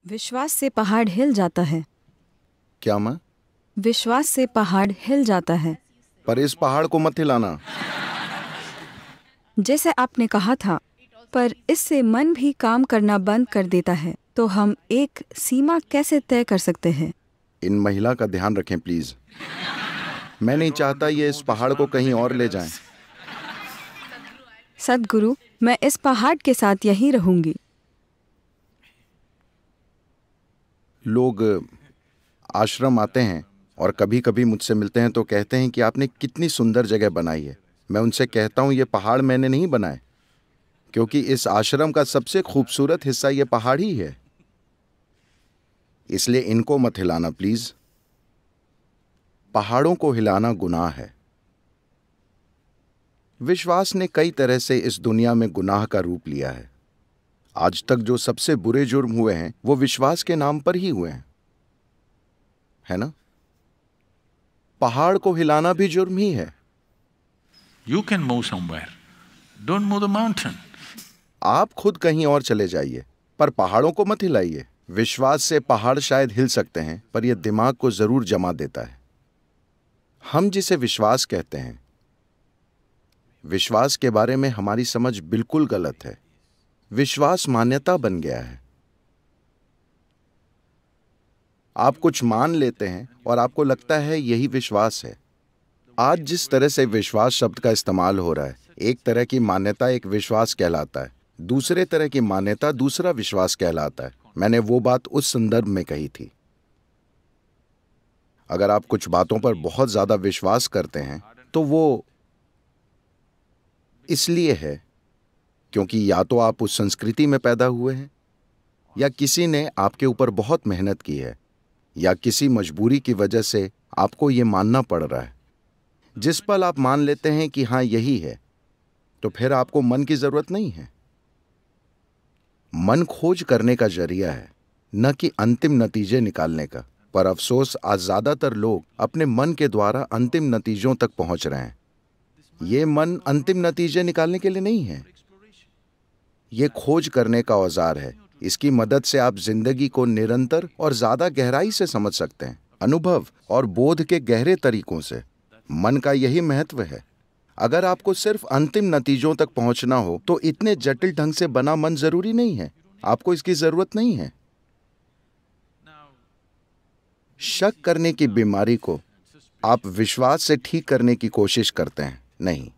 विश्वास से पहाड़ हिल जाता है। क्या माँ? विश्वास से पहाड़ हिल जाता है। पर इस पहाड़ को मत हिलाना। जैसे आपने कहा था, पर इससे मन भी काम करना बंद कर देता है। तो हम एक सीमा कैसे तय कर सकते हैं? इन महिला का ध्यान रखें प्लीज। मैं नहीं चाहता ये इस पहाड़ को कहीं और ले जाएं। सद्गुरु, मैं इस पहाड़ के साथ यहीं रहूंगी। लोग आश्रम आते हैं और कभी कभी मुझसे मिलते हैं तो कहते हैं कि आपने कितनी सुंदर जगह बनाई है। मैं उनसे कहता हूँ ये पहाड़ मैंने नहीं बनाए, क्योंकि इस आश्रम का सबसे खूबसूरत हिस्सा ये पहाड़ ही है। इसलिए इनको मत हिलाना प्लीज। पहाड़ों को हिलाना गुनाह है। विश्वास ने कई तरह से इस दुनिया में गुनाह का रूप लिया है। आज तक जो सबसे बुरे जुर्म हुए हैं वो विश्वास के नाम पर ही हुए हैं, है ना? पहाड़ को हिलाना भी जुर्म ही है। You can move somewhere. Don't move the mountain. आप खुद कहीं और चले जाइए, पर पहाड़ों को मत हिलाइए। विश्वास से पहाड़ शायद हिल सकते हैं, पर यह दिमाग को जरूर जमा देता है। हम जिसे विश्वास कहते हैं, विश्वास के बारे में हमारी समझ बिल्कुल गलत है। विश्वास मान्यता बन गया है। आप कुछ मान लेते हैं और आपको लगता है यही विश्वास है। आज जिस तरह से विश्वास शब्द का इस्तेमाल हो रहा है, एक तरह की मान्यता एक विश्वास कहलाता है, दूसरे तरह की मान्यता दूसरा विश्वास कहलाता है। मैंने वो बात उस संदर्भ में कही थी। अगर आप कुछ बातों पर बहुत ज्यादा विश्वास करते हैं तो वो इसलिए है क्योंकि या तो आप उस संस्कृति में पैदा हुए हैं, या किसी ने आपके ऊपर बहुत मेहनत की है, या किसी मजबूरी की वजह से आपको ये मानना पड़ रहा है। जिस पल आप मान लेते हैं कि हां यही है, तो फिर आपको मन की जरूरत नहीं है। मन खोज करने का जरिया है, न कि अंतिम नतीजे निकालने का। पर अफसोस आज ज्यादातर लोग अपने मन के द्वारा अंतिम नतीजों तक पहुंच रहे हैं। ये मन अंतिम नतीजे निकालने के लिए नहीं है, ये खोज करने का औजार है। इसकी मदद से आप जिंदगी को निरंतर और ज्यादा गहराई से समझ सकते हैं, अनुभव और बोध के गहरे तरीकों से। मन का यही महत्व है। अगर आपको सिर्फ अंतिम नतीजों तक पहुंचना हो तो इतने जटिल ढंग से बना मन जरूरी नहीं है। आपको इसकी जरूरत नहीं है। शक करने की बीमारी को आप विश्वास से ठीक करने की कोशिश करते हैं। नहीं,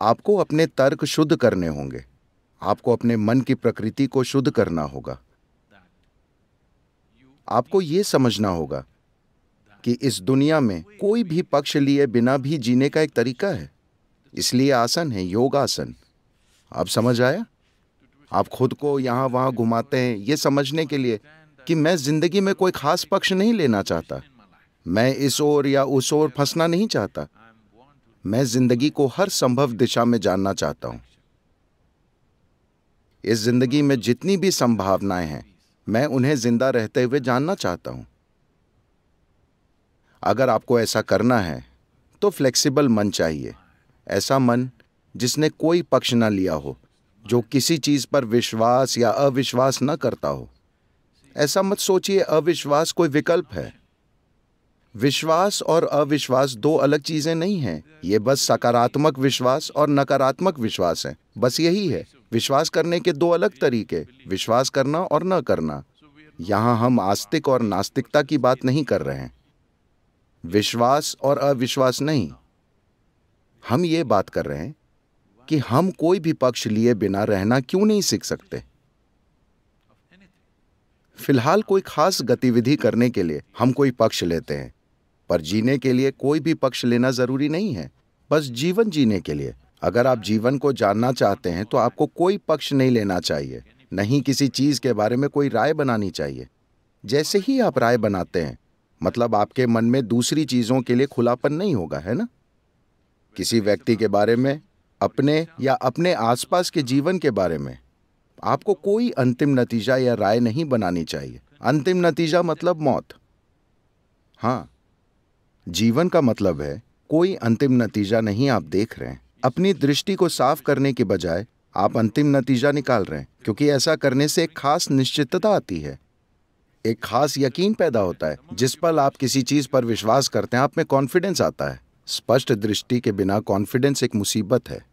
आपको अपने तर्क शुद्ध करने होंगे। आपको अपने मन की प्रकृति को शुद्ध करना होगा। आपको यह समझना होगा कि इस दुनिया में कोई भी पक्ष लिए बिना भी जीने का एक तरीका है। इसलिए आसन है योग आसन। अब समझ आया? आप खुद को यहां वहां घुमाते हैं ये समझने के लिए कि मैं जिंदगी में कोई खास पक्ष नहीं लेना चाहता, मैं इस ओर या उस ओर फंसना नहीं चाहता। मैं जिंदगी को हर संभव दिशा में जानना चाहता हूं। इस जिंदगी में जितनी भी संभावनाएं हैं, मैं उन्हें जिंदा रहते हुए जानना चाहता हूं। अगर आपको ऐसा करना है तो फ्लेक्सिबल मन चाहिए। ऐसा मन जिसने कोई पक्ष न लिया हो, जो किसी चीज पर विश्वास या अविश्वास न करता हो। ऐसा मत सोचिए अविश्वास कोई विकल्प है। विश्वास और अविश्वास दो अलग चीजें नहीं हैं। ये बस सकारात्मक विश्वास और नकारात्मक विश्वास है। बस यही है। विश्वास करने के दो अलग तरीके, विश्वास करना और न करना। यहां हम आस्तिक और नास्तिकता की बात नहीं कर रहे हैं, विश्वास और अविश्वास नहीं। हम ये बात कर रहे हैं कि हम कोई भी पक्ष लिए बिना रहना क्यों नहीं सीख सकते। फिलहाल कोई खास गतिविधि करने के लिए हम कोई पक्ष लेते हैं, पर जीने के लिए कोई भी पक्ष लेना जरूरी नहीं है। बस जीवन जीने के लिए। अगर आप जीवन को जानना चाहते हैं तो आपको कोई पक्ष नहीं लेना चाहिए, नहीं किसी चीज के बारे में कोई राय बनानी चाहिए। जैसे ही आप राय बनाते हैं, मतलब आपके मन में दूसरी चीजों के लिए खुलापन नहीं होगा, है ना? किसी व्यक्ति के बारे में, अपने या अपने आसपास के जीवन के बारे में आपको कोई अंतिम नतीजा या राय नहीं बनानी चाहिए। अंतिम नतीजा मतलब मौत। हाँ, जीवन का मतलब है कोई अंतिम नतीजा नहीं आप देख रहे हैं। अपनी दृष्टि को साफ करने के बजाय आप अंतिम नतीजा निकाल रहे हैं। क्योंकि ऐसा करने से एक खास निश्चितता आती है, एक खास यकीन पैदा होता है। जिस पल आप किसी चीज पर विश्वास करते हैं, आप में कॉन्फिडेंस आता है। स्पष्ट दृष्टि के बिना कॉन्फिडेंस एक मुसीबत है।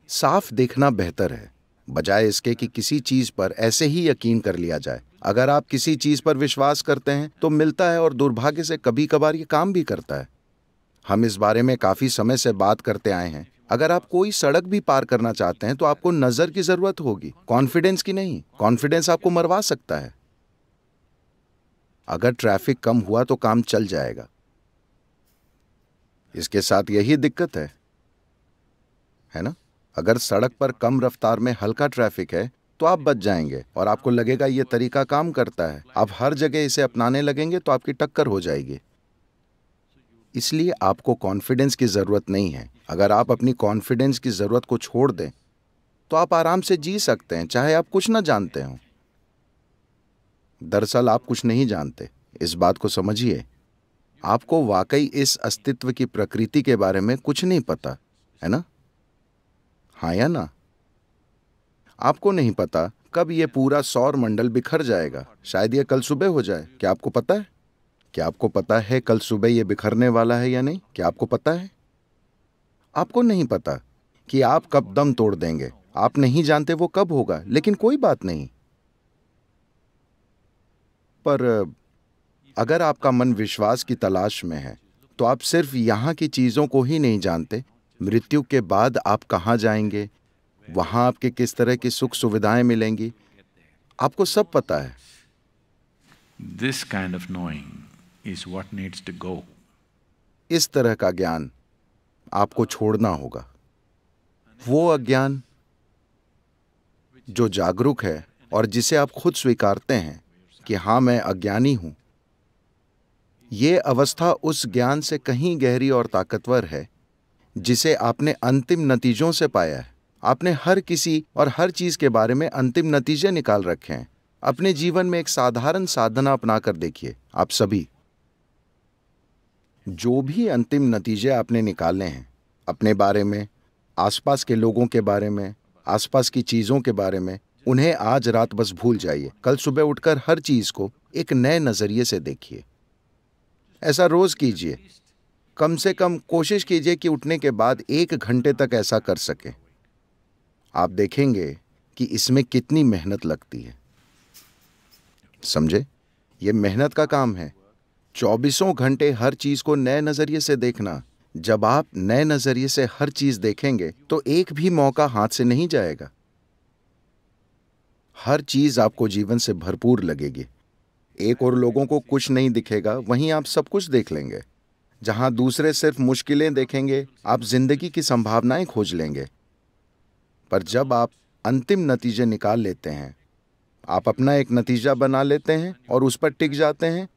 साफ देखना बेहतर है, बजाय इसके कि किसी चीज पर ऐसे ही यकीन कर लिया जाए। अगर आप किसी चीज पर विश्वास करते हैं तो मिलता है, और दुर्भाग्य से कभी कभार ये काम भी करता है। हम इस बारे में काफी समय से बात करते आए हैं। अगर आप कोई सड़क भी पार करना चाहते हैं तो आपको नजर की जरूरत होगी, कॉन्फिडेंस की नहीं। कॉन्फिडेंस आपको मरवा सकता है। अगर ट्रैफिक कम हुआ तो काम चल जाएगा। इसके साथ यही दिक्कत है ना? अगर सड़क पर कम रफ्तार में हल्का ट्रैफिक है तो आप बच जाएंगे और आपको लगेगा ये तरीका काम करता है। आप हर जगह इसे अपनाने लगेंगे तो आपकी टक्कर हो जाएगी। इसलिए आपको कॉन्फिडेंस की जरूरत नहीं है। अगर आप अपनी कॉन्फिडेंस की जरूरत को छोड़ दें तो आप आराम से जी सकते हैं, चाहे आप कुछ ना जानते हो। दरअसल आप कुछ नहीं जानते, इस बात को समझिए। आपको वाकई इस अस्तित्व की प्रकृति के बारे में कुछ नहीं पता, है ना? हाँ या ना? आपको नहीं पता कब ये पूरा सौर मंडल बिखर जाएगा। शायद ये कल सुबह हो जाए। क्या आपको पता है? क्या आपको पता है कल सुबह ये बिखरने वाला है या नहीं? क्या आपको पता है? आपको नहीं पता कि आप कब दम तोड़ देंगे। आप नहीं जानते वो कब होगा, लेकिन कोई बात नहीं। पर अगर आपका मन विश्वास की तलाश में है तो आप सिर्फ यहां की चीजों को ही नहीं जानते। मृत्यु के बाद आप कहां जाएंगे, वहां आपके किस तरह की सुख सुविधाएं मिलेंगी, आपको सब पता है। This kind of knowing is what needs to go. इस तरह का ज्ञान आपको छोड़ना होगा। वो अज्ञान जो जागरूक है और जिसे आप खुद स्वीकारते हैं कि हाँ, मैं अज्ञानी हूं, ये अवस्था उस ज्ञान से कहीं गहरी और ताकतवर है जिसे आपने अंतिम नतीजों से पाया है। आपने हर किसी और हर चीज के बारे में अंतिम नतीजे निकाल रखे हैं। अपने जीवन में एक साधारण साधना अपनाकर देखिए। आप सभी जो भी अंतिम नतीजे आपने निकाले हैं, अपने बारे में, आसपास के लोगों के बारे में, आसपास की चीजों के बारे में, उन्हें आज रात बस भूल जाइए। कल सुबह उठकर हर चीज को एक नए नजरिए से देखिए। ऐसा रोज कीजिए। कम से कम कोशिश कीजिए कि उठने के बाद 1 घंटे तक ऐसा कर सके। आप देखेंगे कि इसमें कितनी मेहनत लगती है। समझे? यह मेहनत का काम है। 24 घंटे हर चीज को नए नजरिए से देखना। जब आप नए नजरिए से हर चीज देखेंगे तो एक भी मौका हाथ से नहीं जाएगा। हर चीज आपको जीवन से भरपूर लगेगी। एक और लोगों को कुछ नहीं दिखेगा, वहीं आप सब कुछ देख लेंगे। जहां दूसरे सिर्फ मुश्किलें देखेंगे, आप जिंदगी की संभावनाएं खोज लेंगे। पर जब आप अंतिम नतीजे निकाल लेते हैं, आप अपना एक नतीजा बना लेते हैं और उस पर टिक जाते हैं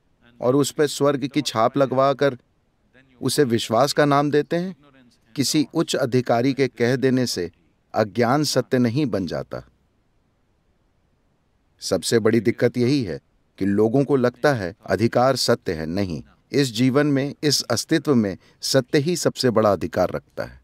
और उस पर स्वर्ग की छाप लगवाकर उसे विश्वास का नाम देते हैं, किसी उच्च अधिकारी के कह देने से अज्ञान सत्य नहीं बन जाता। सबसे बड़ी दिक्कत यही है कि लोगों को लगता है अधिकार सत्य है। नहीं, इस जीवन में, इस अस्तित्व में सत्य ही सबसे बड़ा अधिकार रखता है।